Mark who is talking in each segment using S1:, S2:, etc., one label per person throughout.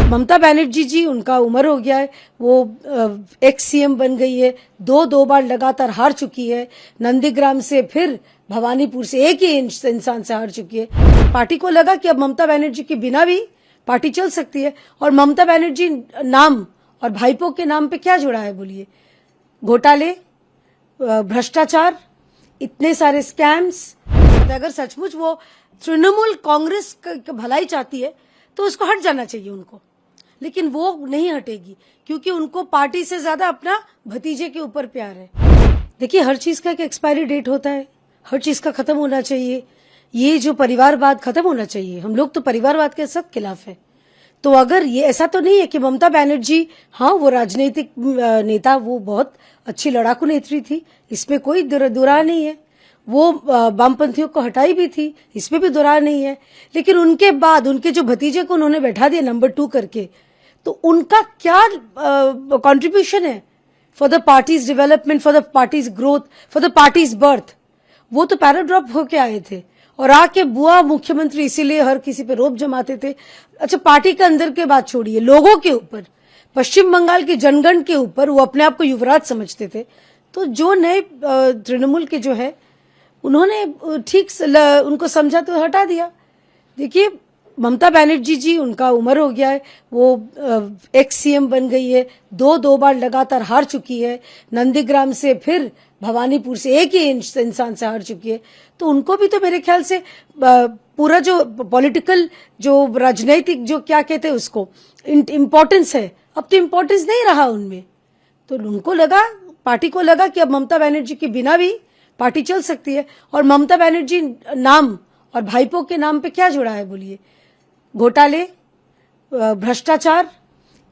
S1: ममता बनर्जी जी, उनका उम्र हो गया है, वो एक्स सीएम बन गई है, दो बार लगातार हार चुकी है। नंदीग्राम से फिर भवानीपुर से एक ही इंसान से हार चुकी है। पार्टी को लगा कि अब ममता बनर्जी के बिना भी पार्टी चल सकती है। और ममता बनर्जी नाम और भाईपो के नाम पे क्या जुड़ा है बोलिए? घोटाले, भ्रष्टाचार, इतने सारे स्कैम्स। अगर सचमुच वो तृणमूल कांग्रेस की भलाई चाहती है तो उसको हट जाना चाहिए उनको, लेकिन वो नहीं हटेगी क्योंकि उनको पार्टी से ज्यादा अपना भतीजे के ऊपर प्यार है। देखिए, हर चीज का एक एक्सपायरी डेट होता है, हर चीज का खत्म होना चाहिए। ये जो परिवारवाद खत्म होना चाहिए। हम लोग तो परिवारवाद के सख्त खिलाफ है। तो अगर ये ऐसा तो नहीं है कि ममता बनर्जी, हाँ वो राजनीतिक नेता, वो बहुत अच्छी लड़ाकू नेत्री थी, इसमें कोई दुरा नहीं है। वो वामपंथियों को हटाई भी थी, इसमें भी दुरा नहीं है। लेकिन उनके बाद उनके जो भतीजे को उन्होंने बैठा दिया नंबर 2 करके, तो उनका क्या कंट्रीब्यूशन है for the parties development, for the parties growth, for the parties birth? वो तो पैराड्रॉप होके आए थे और आके बुआ मुख्यमंत्री, इसीलिए हर किसी पे रोप जमाते थे। अच्छा, पार्टी के अंदर के बात छोड़िए, लोगों के ऊपर, पश्चिम बंगाल के जनगण के ऊपर वो अपने आप को युवराज समझते थे। तो जो नए तृणमूल के जो है, उन्होंने ठीक उनको समझा तो हटा दिया। देखिए, ममता बनर्जी जी, उनका उम्र हो गया है, वो एक्स सीएम बन गई है, दो बार लगातार हार चुकी है। नंदीग्राम से फिर भवानीपुर से एक ही इंसान से हार चुकी है। तो उनको भी तो मेरे ख्याल से पूरा जो पॉलिटिकल, जो राजनीतिक, जो क्या कहते हैं उसको, इम्पोर्टेंस है, अब तो इम्पोर्टेंस नहीं रहा उनमें। तो उनको लगा, पार्टी को लगा कि अब ममता बनर्जी के बिना भी पार्टी चल सकती है। और ममता बनर्जी नाम और भाईपो के नाम पे क्या जुड़ा है बोलिए? घोटाले, भ्रष्टाचार,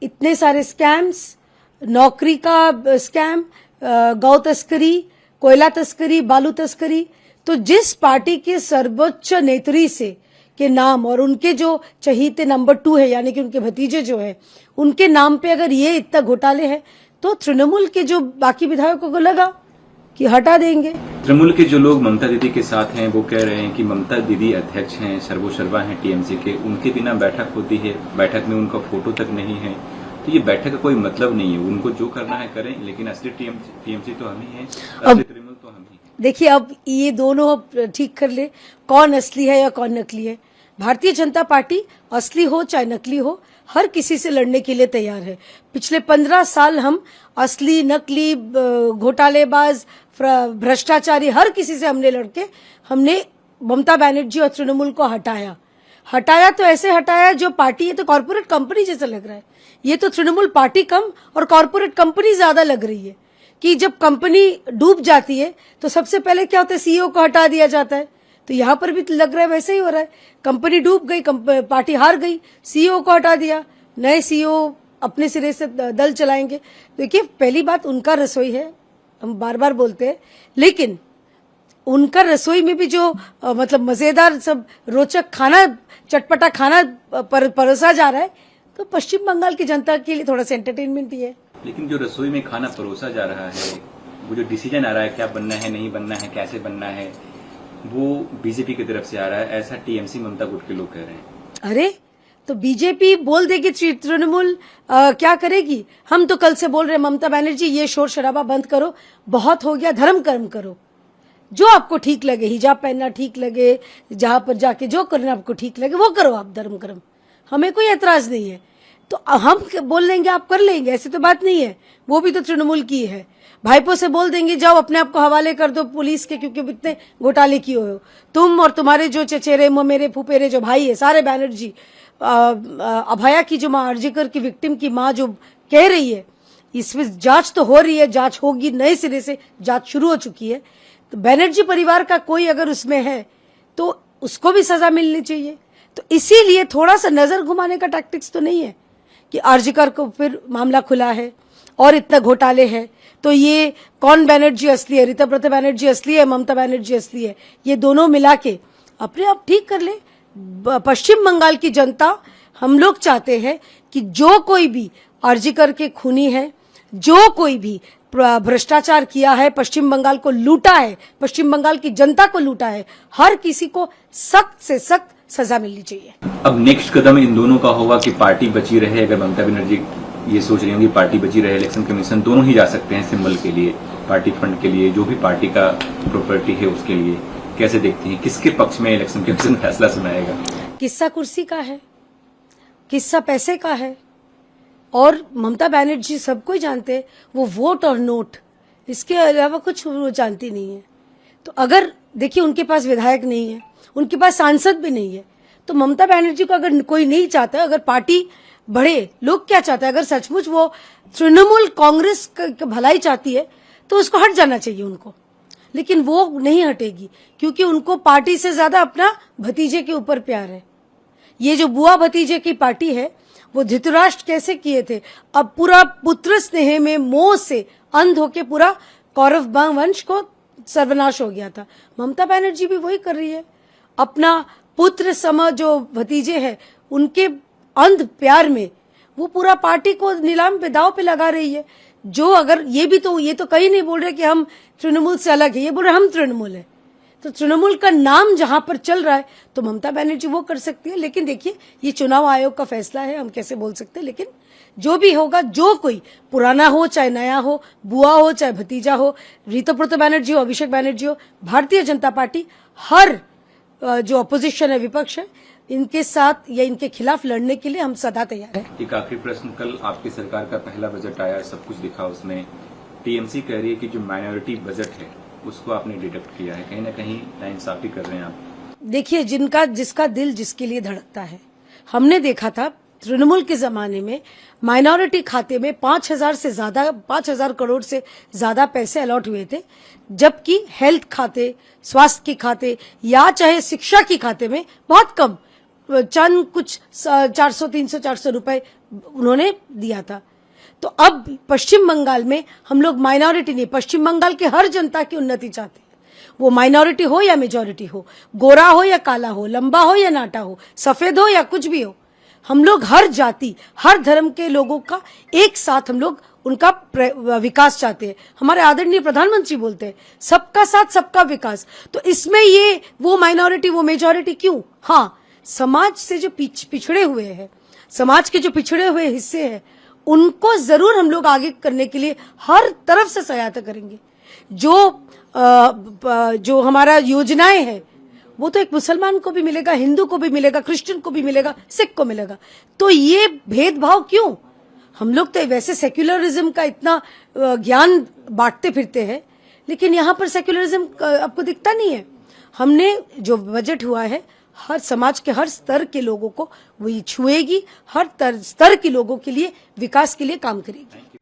S1: इतने सारे स्कैम्स, नौकरी का स्कैम, गौ तस्करी, कोयला तस्करी, बालू तस्करी। तो जिस पार्टी के सर्वोच्च नेत्री से के नाम और उनके जो चहीते नंबर 2 है, यानी कि उनके भतीजे जो है, उनके नाम पे अगर ये इतना घोटाले है, तो तृणमूल के जो बाकी विधायकों को लगा कि हटा देंगे।
S2: तृणमूल के जो लोग ममता दीदी के साथ हैं, वो कह रहे हैं कि ममता दीदी अध्यक्ष हैं, सर्वोसर्वा हैं टीएमसी के, उनके बिना बैठक होती है, बैठक में उनका फोटो तक नहीं है। तो ये बैठक का कोई मतलब नहीं है। उनको जो करना है करें, लेकिन असली टीएमसी तो हम ही हैं, असली तृणमूल तो हम ही हैं।
S1: देखिए, अब ये दोनों ठीक कर ले, कौन असली है या कौन नकली है। भारतीय जनता पार्टी असली हो चाहे नकली हो, हर किसी से लड़ने के लिए तैयार है। पिछले 15 साल हम असली, नकली, घोटालेबाज, भ्रष्टाचारी, हर किसी से हमने लड़के हमने ममता बनर्जी और तृणमूल को हटाया तो ऐसे हटाया जो पार्टी, ये तो कॉर्पोरेट कंपनी जैसा लग रहा है। ये तो तृणमूल पार्टी कम और कॉर्पोरेट कंपनी ज्यादा लग रही है कि जब कंपनी डूब जाती है तो सबसे पहले क्या होता है, सीईओ को हटा दिया जाता है। तो यहां पर भी लग रहा है वैसे ही हो रहा है। कंपनी डूब गई, पार्टी हार गई, सीईओ को हटा दिया, नए सीईओ अपने सिरे से दल चलाएंगे। देखिए, पहली बात उनका रसोई है, हम बार बार बोलते हैं, लेकिन उनका रसोई में भी जो मतलब मजेदार, सब रोचक खाना, चटपटा खाना परोसा जा रहा है, तो पश्चिम बंगाल की जनता के लिए थोड़ा सा एंटरटेनमेंट ही है।
S2: लेकिन जो रसोई में खाना परोसा जा रहा है, वो जो डिसीजन आ रहा है, क्या बनना है, नहीं बनना है, कैसे बनना है, वो बीजेपी की तरफ से आ रहा है, ऐसा टीएमसी ममता गुट के लोग कह रहे हैं।
S1: अरे, तो बीजेपी बोल देगी, तृणमूल क्या करेगी? हम तो कल से बोल रहे हैं, ममता बनर्जी ये शोर शराबा बंद करो, बहुत हो गया, धर्म कर्म करो, जो आपको ठीक लगे, हिजाब पहनना ठीक लगे, जहां पर जाके जो करना आपको ठीक लगे वो करो, आप धर्म कर्म, हमें कोई एतराज नहीं है। तो हम बोल लेंगे, आप कर लेंगे, ऐसी तो बात नहीं है। वो भी तो तृणमूल की है। भाईपो से बोल देंगे, जाओ अपने आप को हवाले कर दो पुलिस के, क्योंकि इतने घोटाले किए हो तुम और तुम्हारे जो चचेरे, मेरे फुफेरे जो भाई है सारे बनर्जी। अभया की जो माँ, अर्जिकर की विक्टिम की माँ जो कह रही है, इसमें जांच तो हो रही है, जांच होगी, नए सिरे से जांच शुरू हो चुकी है। तो बनर्जी परिवार का कोई अगर उसमें है तो उसको भी सजा मिलनी चाहिए। तो इसीलिए थोड़ा सा नजर घुमाने का टैक्टिक्स तो नहीं है कि अर्जिकर को फिर मामला खुला है और इतना घोटाले है, तो ये कौन बनर्जी असली है, ऋतव्रत बनर्जी असली है, ममता बनर्जी असली है, ये दोनों मिला के अपने आप ठीक कर ले। पश्चिम बंगाल की जनता, हम लोग चाहते हैं कि जो कोई भी अर्जिकर के खूनी है, जो कोई भी भ्रष्टाचार किया है, पश्चिम बंगाल को लूटा है, पश्चिम बंगाल की जनता को लूटा है, हर किसी को सख्त से सख्त सजा मिलनी चाहिए।
S2: अब नेक्स्ट कदम इन दोनों का होगा कि पार्टी बची रहे। अगर ममता बनर्जी ये सोच रही होंगी पार्टी बची रहे, इलेक्शन कमीशन दोनों ही जा सकते हैं सिंबल के लिए, पार्टी फंड के लिए, जो भी पार्टी का प्रॉपर्टी है उसके लिए। कैसे देखती हैं, किसके पक्ष में इलेक्शन कमीशन फैसला सुनाएगा?
S1: किस्सा कुर्सी का है, किस्सा पैसे का है, और ममता बनर्जी सबको ही जानते हैं वो वोट और नोट, इसके अलावा कुछ वो जानती नहीं है। तो अगर देखिए उनके पास विधायक नहीं है, उनके पास सांसद भी नहीं है, तो ममता बनर्जी को अगर कोई नहीं चाहता, अगर पार्टी बढ़े, लोग क्या चाहते हैं, अगर सचमुच वो तृणमूल कांग्रेस की भलाई चाहती है तो उसको हट जाना चाहिए उनको, लेकिन वो नहीं हटेगी क्योंकि उनको पार्टी से ज्यादा अपना भतीजे के ऊपर प्यार है। ये जो बुआ भतीजे की पार्टी है वो धृतराष्ट्र कैसे किए थे, अब पूरा पुत्र स्नेह में मोह से अंध होके पूरा कौरव वंश को सर्वनाश हो गया था। ममता बनर्जी भी वही कर रही है, अपना पुत्र सम जो भतीजे हैं उनके अंध प्यार में वो पूरा पार्टी को नीलाम पे दाव पे लगा रही है। जो अगर ये तो कहीं नहीं बोल रहे कि हम तृणमूल से अलग है, ये बोल रहे हम तृणमूल है। तो तृणमूल का नाम जहां पर चल रहा है तो ममता बनर्जी वो कर सकती है, लेकिन देखिए ये चुनाव आयोग का फैसला है, हम कैसे बोल सकते हैं। लेकिन जो भी होगा, जो कोई पुराना हो चाहे नया हो, बुआ हो चाहे भतीजा हो, ऋतुपर्णा बनर्जी हो, अभिषेक बनर्जी हो, भारतीय जनता पार्टी हर जो अपोजिशन है, विपक्ष है, इनके साथ या इनके खिलाफ लड़ने के लिए हम सदा तैयार हैं।
S2: एक आखिरी प्रश्न, कल आपकी सरकार का पहला बजट आया, सब कुछ दिखा, उसमें टीएमसी कह रही है कि जो माइनॉरिटी बजट है उसको आपने डिडक्ट किया है, कहीं ना कहीं नाइंसाफी कर रहे हैं आप।
S1: देखिए जिसका दिल जिसके लिए धड़कता है, हमने देखा था तृणमूल के जमाने में माइनॉरिटी खाते में 5,000 करोड़ से ज्यादा पैसे अलॉट हुए थे, जबकि हेल्थ खाते, स्वास्थ्य के खाते या चाहे शिक्षा के खाते में बहुत कम, चंद कुछ 400-300-400 रुपए उन्होंने दिया था। तो अब पश्चिम बंगाल में हम लोग माइनॉरिटी नहीं, पश्चिम बंगाल के हर जनता की उन्नति चाहते हैं, वो माइनॉरिटी हो या मेजॉरिटी हो, गोरा हो या काला हो, लंबा हो या नाटा हो, सफेद हो या कुछ भी हो, हम लोग हर जाति हर धर्म के लोगों का एक साथ हम लोग उनका विकास चाहते हैं। हमारे आदरणीय प्रधानमंत्री बोलते हैं सबका साथ सबका विकास। तो इसमें ये वो माइनॉरिटी वो मेजॉरिटी क्यों? हाँ, समाज से जो पिछड़े हुए हैं, समाज के जो पिछड़े हुए हिस्से हैं, उनको जरूर हम लोग आगे करने के लिए हर तरफ से सहायता करेंगे। जो हमारा योजनाएं हैं वो तो एक मुसलमान को भी मिलेगा, हिंदू को भी मिलेगा, क्रिश्चियन को भी मिलेगा, सिख को मिलेगा। तो ये भेदभाव क्यों? हम लोग तो वैसे सेक्युलरिज्म का इतना ज्ञान बांटते फिरते हैं, लेकिन यहाँ पर सेक्युलरिज्म आपको दिखता नहीं है। हमने जो बजट हुआ है हर समाज के हर स्तर के लोगों को वो छुएगी, हर स्तर के लोगों के लिए विकास के लिए काम करेगी।